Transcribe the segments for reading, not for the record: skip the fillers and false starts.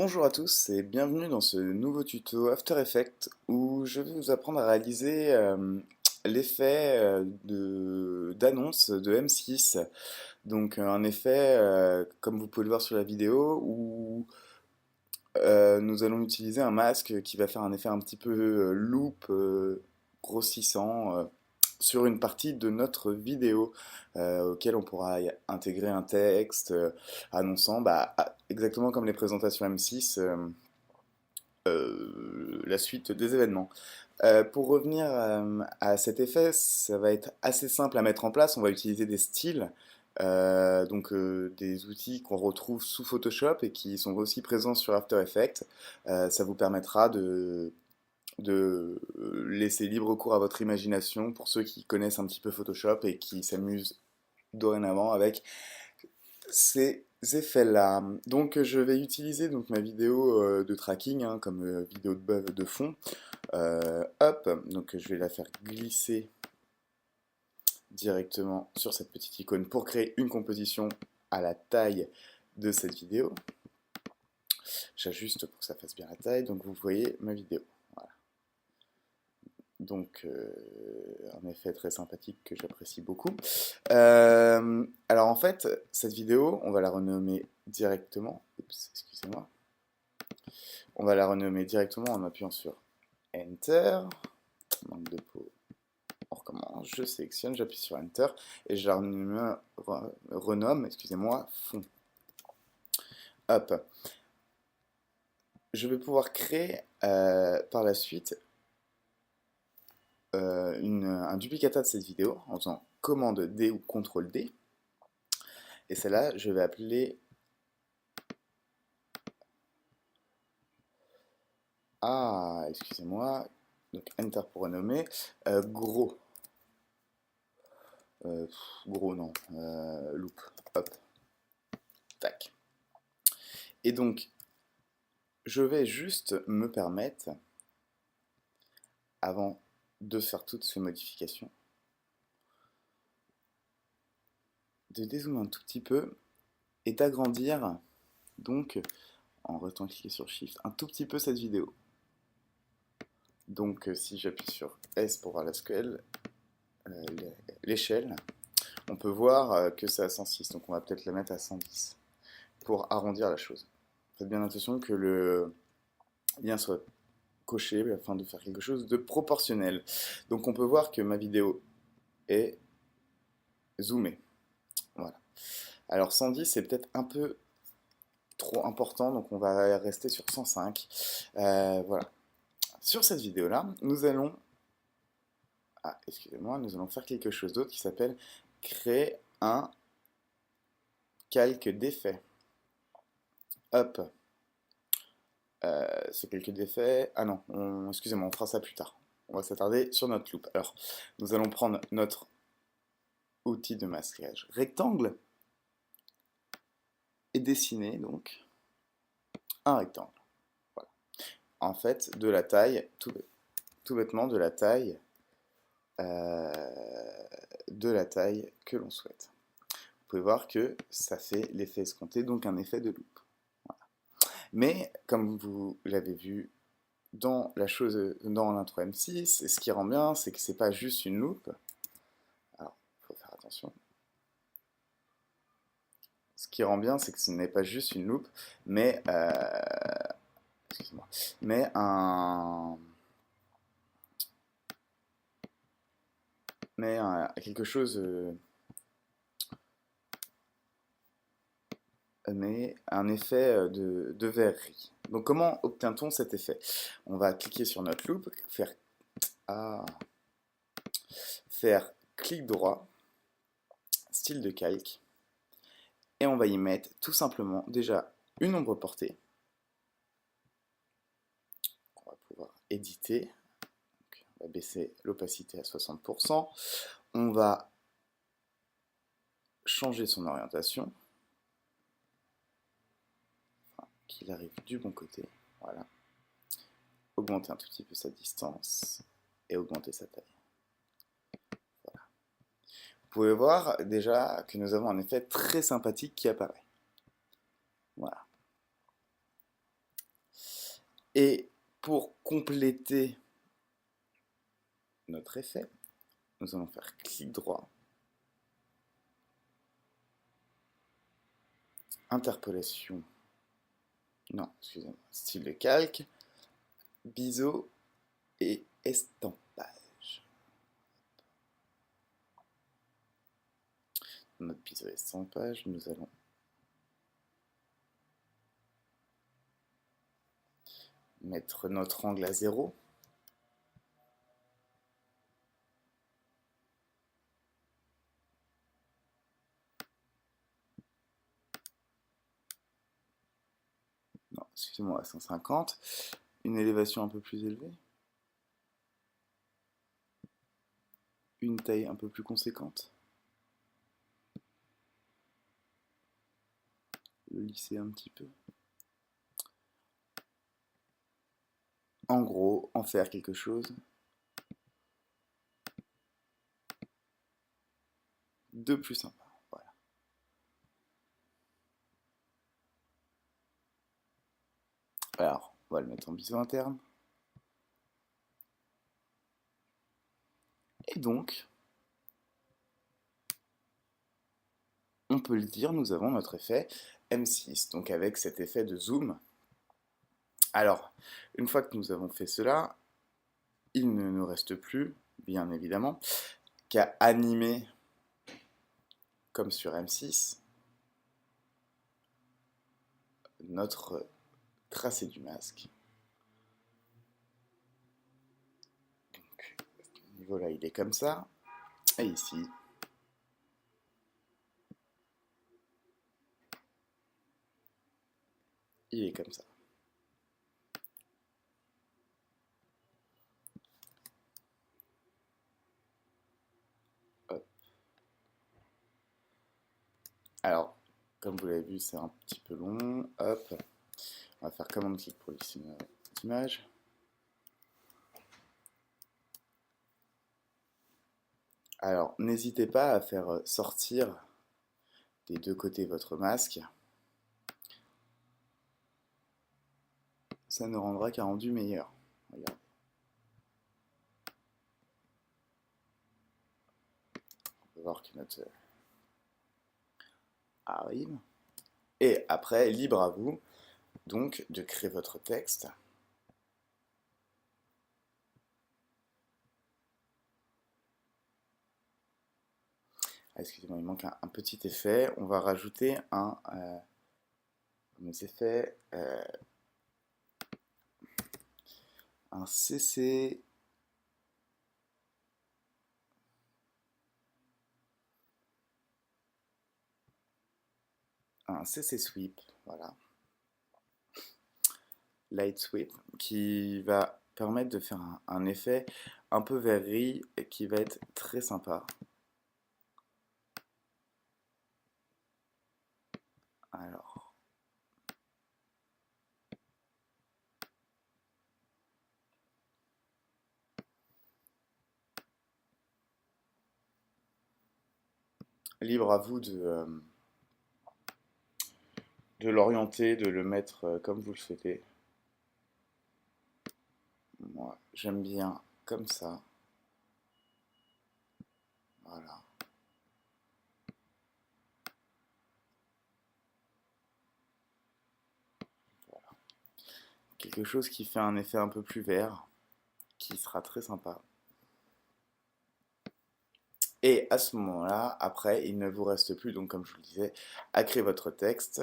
Bonjour à tous et bienvenue dans ce nouveau tuto After Effects où je vais vous apprendre à réaliser l'effet d'annonce de M6. Donc un effet, comme vous pouvez le voir sur la vidéo, où nous allons utiliser un masque qui va faire un effet un petit peu loop, grossissant, sur une partie de notre vidéo, auquel on pourra intégrer un texte annonçant, exactement comme les présentations M6, la suite des événements. Pour revenir à cet effet, ça va être assez simple à mettre en place. On va utiliser des styles, des outils qu'on retrouve sous Photoshop et qui sont aussi présents sur After Effects. Ça vous permettra de laisser libre cours à votre imagination pour ceux qui connaissent un petit peu Photoshop et qui s'amusent dorénavant avec ces effets-là. Donc je vais utiliser donc ma vidéo de tracking comme vidéo de fond. Hop, donc je vais la faire glisser directement sur cette petite icône pour créer une composition à la taille de cette vidéo. J'ajuste pour que ça fasse bien la taille, donc vous voyez ma vidéo. Voilà. Donc un effet très sympathique que j'apprécie beaucoup. Alors en fait, cette vidéo, on va la renommer directement. Oups, excusez-moi. On va la renommer directement en appuyant sur Enter. Manque de peau. On recommence, je sélectionne, j'appuie sur Enter et je la renomme, excusez-moi, fond. Hop. Je vais pouvoir créer par la suite un duplicata de cette vidéo en faisant commande D ou CTRL D. Et celle-là, je vais appeler excusez-moi, donc Enter pour renommer, gros. Gros non, loop, hop, tac. Et donc, je vais juste me permettre, avant de faire toutes ces modifications, de dézoomer un tout petit peu et d'agrandir, donc, en restant cliqué sur Shift, un tout petit peu cette vidéo. Donc, si j'appuie sur S pour voir l'échelle, on peut voir que c'est à 106, donc on va peut-être la mettre à 110 pour arrondir la chose. Faites bien attention que le lien soit coché afin de faire quelque chose de proportionnel. Donc on peut voir que ma vidéo est zoomée. Voilà. Alors 110 c'est peut-être un peu trop important, donc on va rester sur 105. Voilà. Sur cette vidéo-là, nous allons nous allons faire quelque chose d'autre qui s'appelle créer un calque d'effet. Hop. Ce calque d'effet. Ah non, excusez-moi, on fera ça plus tard. On va s'attarder sur notre loop. Alors, nous allons prendre notre outil de masquage rectangle et dessiner donc un rectangle. Voilà. En fait, de la taille, tout bêtement de la taille que l'on souhaite. Vous pouvez voir que ça fait l'effet escompté, donc un effet de loop. Voilà. Mais comme vous l'avez vu dans l'intro M6, ce qui rend bien, c'est que c'est pas juste une loupe. Alors, il faut faire attention. Ce qui rend bien, c'est que ce n'est pas juste une loupe, mais excusez-moi, mais quelque chose, mais un effet de verrerie. Donc comment obtient-on cet effet? On va cliquer sur notre loupe, faire clic droit, style de calque, et on va y mettre tout simplement déjà une ombre portée. On va pouvoir éditer. Donc, on va baisser l'opacité à 60%. On va changer son orientation, qu'il arrive du bon côté. Voilà. Augmenter un tout petit peu sa distance et augmenter sa taille. Voilà. Vous pouvez voir déjà que nous avons un effet très sympathique qui apparaît. Voilà. Et pour compléter notre effet, nous allons faire clic droit, interpolation, non, excusez-moi, style de calque, biseau et estampage. Dans notre biseau et estampage, nous allons mettre notre angle à 0. Non, excusez-moi, à 150. Une élévation un peu plus élevée. Une taille un peu plus conséquente. Le lisser un petit peu. En gros, en faire quelque chose de plus sympa. Voilà. Alors, on va le mettre en biseau interne. Et donc, on peut le dire, nous avons notre effet M6, donc avec cet effet de zoom. Alors, une fois que nous avons fait cela, il ne nous reste plus, bien évidemment, qu'à animer, comme sur M6, notre tracé du masque. Donc, ce niveau-là, il est comme ça. Et ici, il est comme ça. Hop. Alors, comme vous l'avez vu, c'est un petit peu long. Hop. On va faire commande-clic pour lisser notre image. Alors, n'hésitez pas à faire sortir des deux côtés votre masque. Ça ne rendra qu'un rendu meilleur. Regardez. On peut voir que notre arrive. Et après, libre à vous, donc, de créer votre texte. Ah, excusez-moi, il manque un petit effet. On va rajouter un CC. Un CC sweep, voilà. Light sweep, qui va permettre de faire un effet un peu verri et qui va être très sympa. Alors, libre à vous de l'orienter, de le mettre comme vous le souhaitez. Moi, j'aime bien comme ça. Voilà. Voilà. Quelque chose qui fait un effet un peu plus vert, qui sera très sympa. Et à ce moment-là, après, il ne vous reste plus, donc comme je vous le disais, à créer votre texte.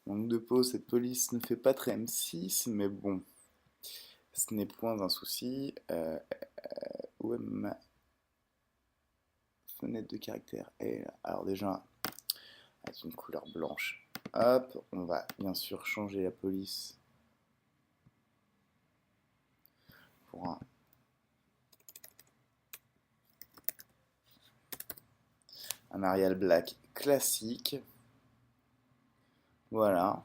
Manque de peau, cette police ne fait pas très M6, mais bon, ce n'est point un souci. Où est ma fenêtre de caractère? Et alors déjà, avec une couleur blanche. Hop, on va bien sûr changer la police pour un Arial Black classique. Voilà.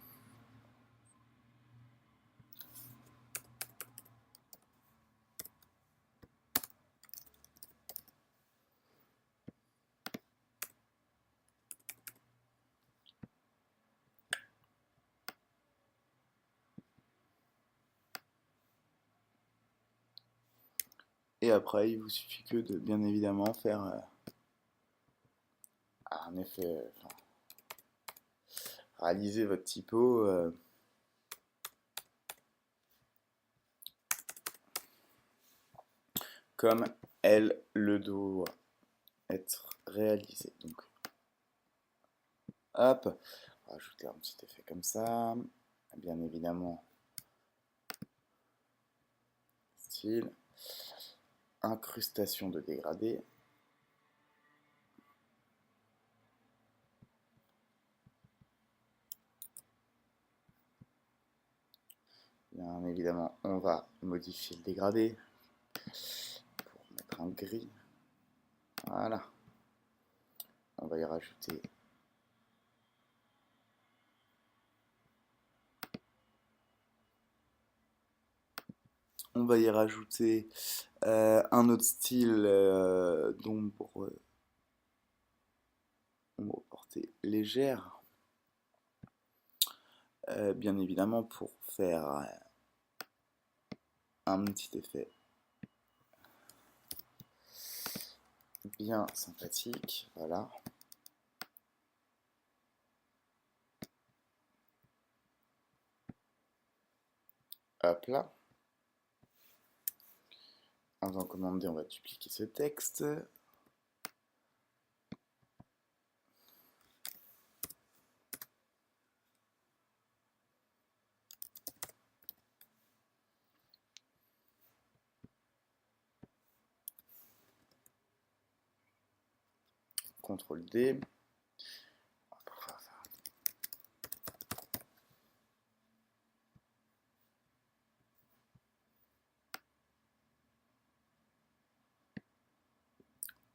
Et après, il vous suffit que de bien évidemment faire un effet, enfin, réaliser votre typo comme elle le doit être réalisé. Donc, hop, rajouter un petit effet comme ça. Bien évidemment, style, incrustation de dégradé. Bien évidemment, on va modifier le dégradé pour mettre un gris. Voilà. On va y rajouter un autre style d'ombre portée légère. Bien évidemment pour faire un petit effet bien sympathique. Voilà. Hop là. En faisant commande D, on va dupliquer ce texte. CTRL D.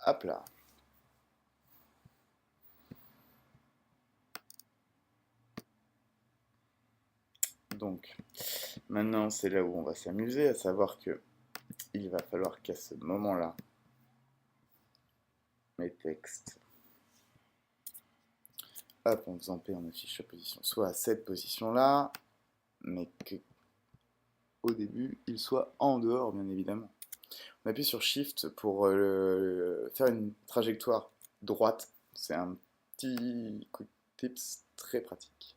Hop là. Donc, maintenant, c'est là où on va s'amuser, à savoir que il va falloir qu'à ce moment-là, mes textes, hop, en faisant P, on affiche la position, soit à cette position-là, mais que au début, il soit en dehors, bien évidemment. On appuie sur Shift pour faire une trajectoire droite. C'est un petit coup de tips très pratique.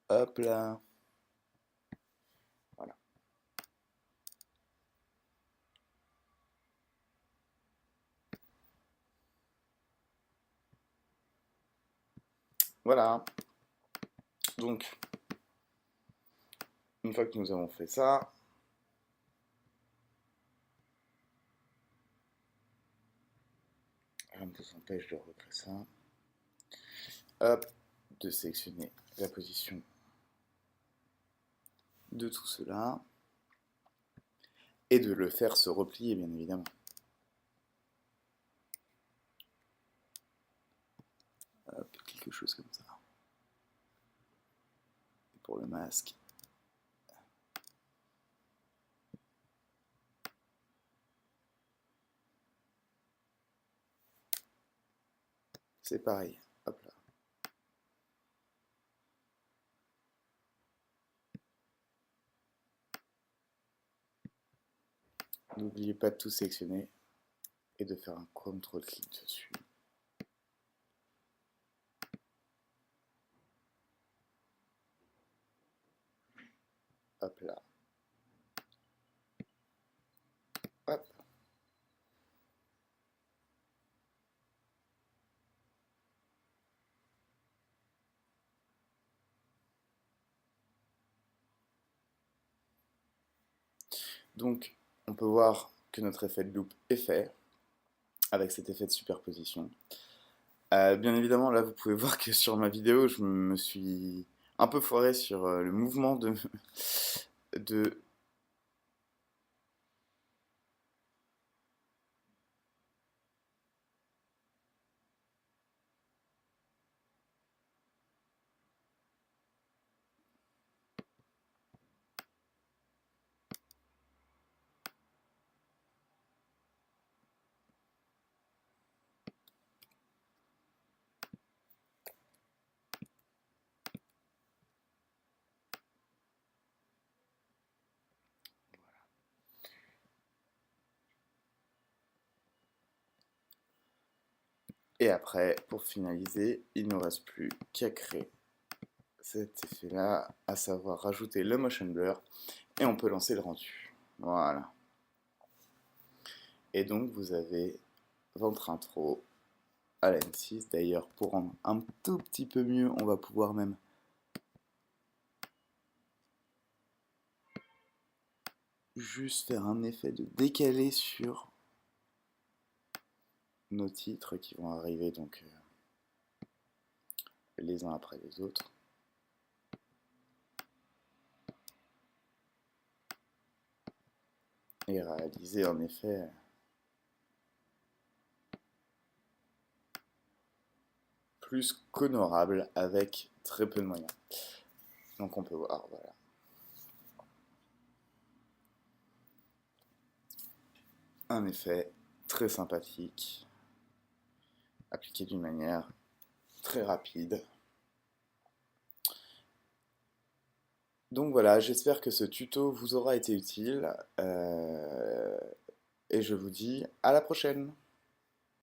Hop là. Voilà. Voilà. Donc, une fois que nous avons fait ça, rien ne nous empêche de recréer ça. Hop, de sélectionner la position de tout cela et de le faire se replier, bien évidemment. Hop, quelque chose comme ça. Et pour le masque, c'est pareil. Hop là. N'oubliez pas de tout sélectionner et de faire un CTRL-clic dessus. Hop là. Hop. Donc, on peut voir que notre effet de loop est fait avec cet effet de superposition. Bien évidemment, là, vous pouvez voir que sur ma vidéo, je me suis un peu foiré sur le mouvement de Et après, pour finaliser, il ne nous reste plus qu'à créer cet effet-là, à savoir rajouter le motion blur, et on peut lancer le rendu. Voilà. Et donc vous avez votre intro à la M6. D'ailleurs, pour rendre un tout petit peu mieux, on va pouvoir même juste faire un effet de décalé sur nos titres qui vont arriver donc les uns après les autres. Et réaliser en effet plus qu'honorable avec très peu de moyens. Donc on peut voir, voilà. Un effet très sympathique, appliqué d'une manière très rapide. Donc voilà, j'espère que ce tuto vous aura été utile et je vous dis à la prochaine.